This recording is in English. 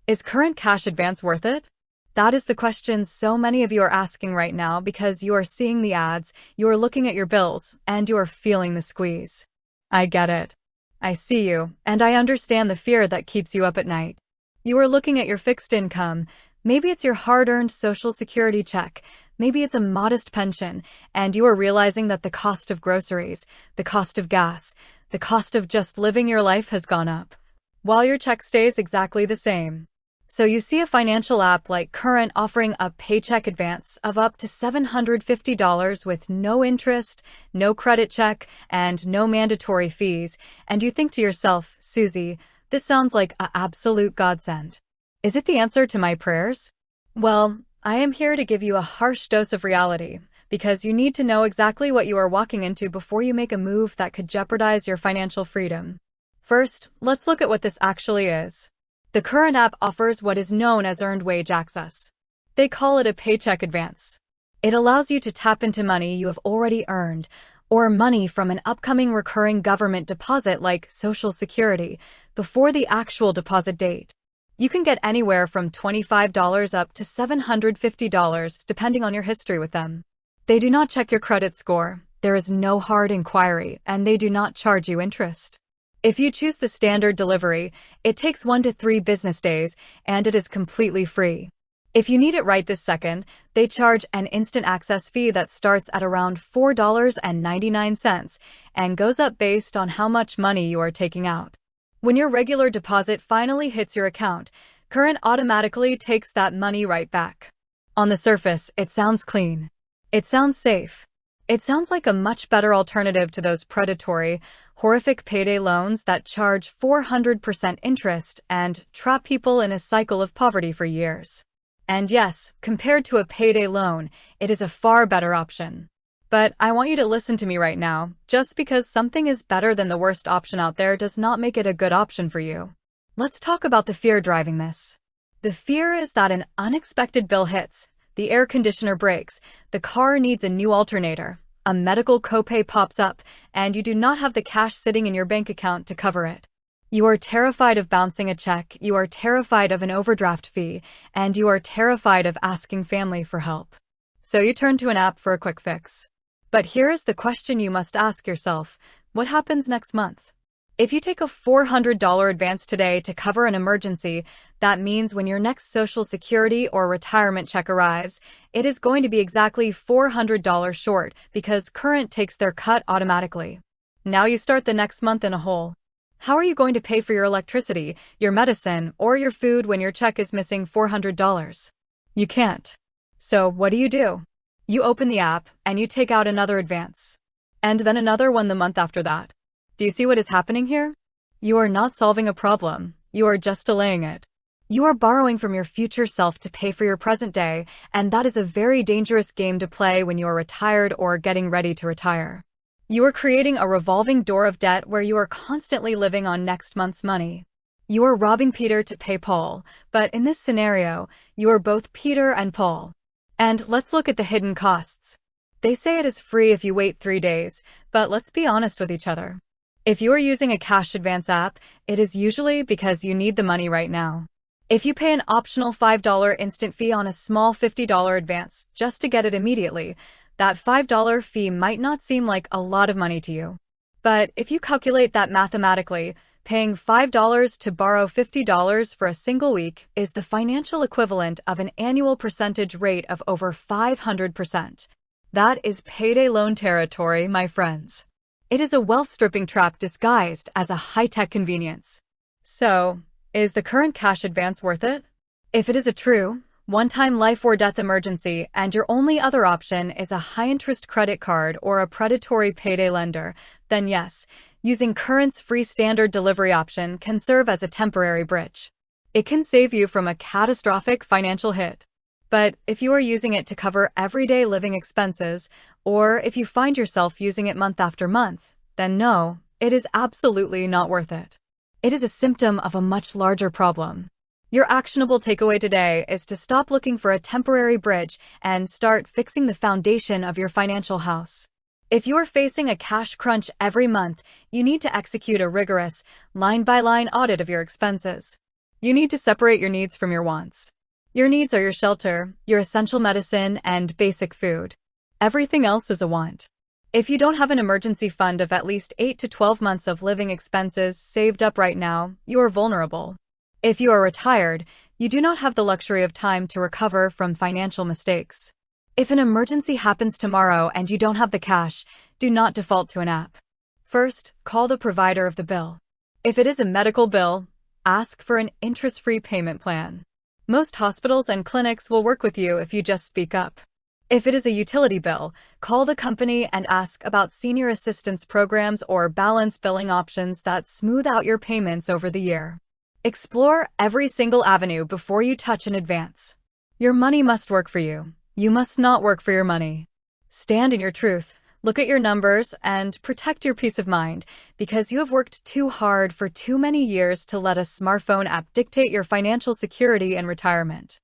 Is current cash advance worth it? That is the question so many of you are asking right now because you are seeing the ads, you are looking at your bills, and you are feeling the squeeze. I get it. I see you, and I understand the fear that keeps you up at night. You are looking at your fixed income. Maybe it's your hard-earned Social Security check. Maybe it's a modest pension, and you are realizing that the cost of groceries, the cost of gas, the cost of just living your life has gone up, while your check stays exactly the same. So you see a financial app like Current offering a paycheck advance of up to $750 with no interest, no credit check, and no mandatory fees, and you think to yourself, Susie, this sounds like an absolute godsend. Is it the answer to my prayers? Well, I am here to give you a harsh dose of reality, because you need to know exactly what you are walking into before you make a move that could jeopardize your financial freedom. First, let's look at what this actually is. The Current app offers what is known as earned wage access. They call it a paycheck advance. It allows you to tap into money you have already earned, or money from an upcoming recurring government deposit like Social Security, before the actual deposit date. You can get anywhere from $25 up to $750 depending on your history with them. They do not check your credit score, there is no hard inquiry, and they do not charge you interest. If you choose the standard delivery, it takes 1 to 3 business days, and it is completely free. If you need it right this second, they charge an instant access fee that starts at around $4.99 and goes up based on how much money you are taking out. When your regular deposit finally hits your account, Current automatically takes that money right back. On the surface, it sounds clean. It sounds safe. It sounds like a much better alternative to those predatory, horrific payday loans that charge 400% interest and trap people in a cycle of poverty for years. And yes, compared to a payday loan, it is a far better option. But I want you to listen to me right now. Just because something is better than the worst option out there does not make it a good option for you. Let's talk about the fear driving this. The fear is that an unexpected bill hits, the air conditioner breaks, the car needs a new alternator, a medical copay pops up, and you do not have the cash sitting in your bank account to cover it. You are terrified of bouncing a check, you are terrified of an overdraft fee, and you are terrified of asking family for help. So you turn to an app for a quick fix. But here is the question you must ask yourself: what happens next month? If you take a $400 advance today to cover an emergency, that means when your next Social Security or retirement check arrives, it is going to be exactly $400 short because Current takes their cut automatically. Now you start the next month in a hole. How are you going to pay for your electricity, your medicine, or your food when your check is missing $400? You can't. So what do? You open the app and you take out another advance. And then another one the month after that. Do you see what is happening here? You are not solving a problem, you are just delaying it. You are borrowing from your future self to pay for your present day, and that is a very dangerous game to play when you are retired or getting ready to retire. You are creating a revolving door of debt where you are constantly living on next month's money. You are robbing Peter to pay Paul, but in this scenario, you are both Peter and Paul. And let's look at the hidden costs. They say it is free if you wait 3 days, but let's be honest with each other. If you are using a cash advance app, it is usually because you need the money right now. If you pay an optional $5 instant fee on a small $50 advance just to get it immediately, that $5 fee might not seem like a lot of money to you. But if you calculate that mathematically, paying $5 to borrow $50 for a single week is the financial equivalent of an annual percentage rate of over 500%. That is payday loan territory, my friends. It is a wealth-stripping trap disguised as a high-tech convenience. So, is the Current cash advance worth it? If it is a true, one-time life or death emergency and your only other option is a high-interest credit card or a predatory payday lender, then yes, using Current's free standard delivery option can serve as a temporary bridge. It can save you from a catastrophic financial hit. But if you are using it to cover everyday living expenses, or if you find yourself using it month after month, then no, it is absolutely not worth it. It is a symptom of a much larger problem. Your actionable takeaway today is to stop looking for a temporary bridge and start fixing the foundation of your financial house. If you are facing a cash crunch every month, you need to execute a rigorous, line-by-line audit of your expenses. You need to separate your needs from your wants. Your needs are your shelter, your essential medicine, and basic food. Everything else is a want. If you don't have an emergency fund of at least 8 to 12 months of living expenses saved up right now, you are vulnerable. If you are retired, you do not have the luxury of time to recover from financial mistakes. If an emergency happens tomorrow and you don't have the cash, do not default to an app. First, call the provider of the bill. If it is a medical bill, ask for an interest-free payment plan. Most hospitals and clinics will work with you if you just speak up. If it is a utility bill, call the company and ask about senior assistance programs or balance billing options that smooth out your payments over the year. Explore every single avenue before you touch an advance. Your money must work for you. You must not work for your money. Stand in your truth, look at your numbers, and protect your peace of mind, because you have worked too hard for too many years to let a smartphone app dictate your financial security and retirement.